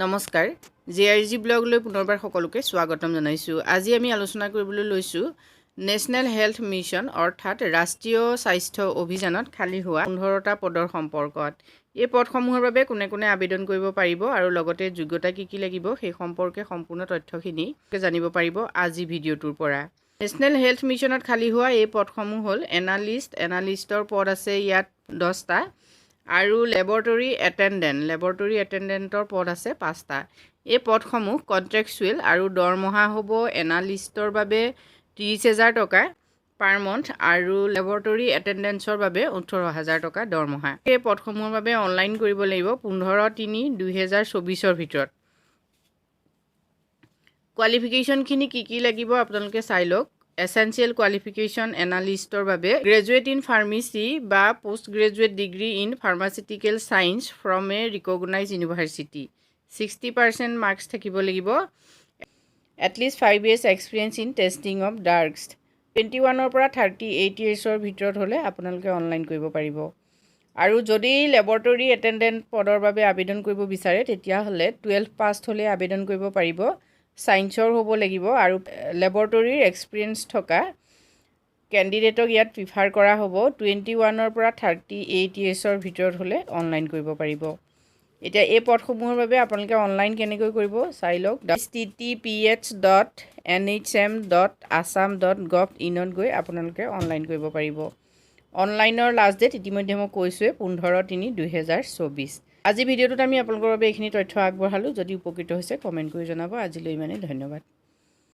নমস্কাৰ জেআৰজি ব্লগলৈ পুনৰবাৰ সকলোকে স্বাগতম জনাইছোঁ। আজি আমি আলোচনা কৰিবলৈ লৈছোঁ নেশ্যনেল হেল্থ মিছন অৰ্থাৎ ৰাষ্ট্ৰীয় স্বাস্থ্য অভিযানত খালী হোৱা 15টা পদৰ সম্পৰ্কত। এই পদসমূহৰ বাবে কোনে কোনে আবেদন কৰিব পাৰিব আৰু লগতে যোগ্যতা কি লাগিব সেই সম্পৰ্কে সম্পূৰ্ণ তথ্যখিনি জানিব পাৰিব আজি ভিডিঅ'টোৰ পৰা। নেশ্যনেল হেল্থ মিছনত খালী হোৱা এই পদসমূহ হ'ল এনালিষ্টৰ পদ আছে ইয়াত 10টা আৰু লেবৰেটৰী এটেণ্ডেণ্টৰ পদ আছে 5টা। এই পদসমূহ কণ্ট্ৰেকচুৱেল আৰু দৰমহা হ'ব এনালিষ্টৰ বাবে 30,000 টকা পাৰ মান্থ আৰু লেবৰেটৰী এটেণ্ডেণ্টছৰ বাবে 18,000 টকা দৰমহা। এই পদসমূহৰ বাবে অনলাইন কৰিব লাগিব 15/3/2024 ভিতৰত। কোৱালিফিকেশ্যনখিনি কি লাগিব আপোনালোকে চাই লওক। এছেঞ্চিয়েল কোৱালিফিকেশ্যন এনালিষ্টৰ বাবে গ্ৰেজুৱেট ইন ফাৰ্মাচী বা post graduate degree in pharmaceutical science from A recognise university 60% marks থাকিব লাগিব। At least 5 years experience in testing of drugs 21 পৰা 38 yearsৰ ভিতৰত হ'লে আপোনালোকে অনলাইন কৰিব পাৰিব। আৰু যদি লেবৰেটৰী এটেণ্ডেণ্ট পদৰ বাবে আবেদন কৰিব বিচাৰে তেতিয়াহ'লে 12 পাছ হ'লে আবেদন কৰিব পাৰিব। ছায়েন্সৰ হ'ব লাগিব আৰু লেবৰেটৰীৰ এক্সপিৰিয়েঞ্চ থকা কেণ্ডিডেটক ইয়াত প্ৰিফাৰ কৰা হ'ব। 21 পৰা 38 yearsৰ ভিতৰত হ'লে অনলাইন কৰিব পাৰিব। এতিয়া এই পদসমূহৰ বাবে আপোনালোকে অনলাইন কেনেকৈ কৰিব চাই লওক। https://nhm.assam.gov.in গৈ আপোনালোকে অনলাইন কৰিব পাৰিব। অনলাইনৰ লাষ্ট ডেট ইতিমধ্যে মই কৈছোঁৱে 15/3/2024। আজি ভিডিঅ'টোত আমি আপোনালোকৰ বাবে এইখিনি তথ্য আগবঢ়ালোঁ। যদি উপকৃত হৈছে কমেণ্ট কৰি জনাব। আজিলৈ ইমানেই, ধন্যবাদ।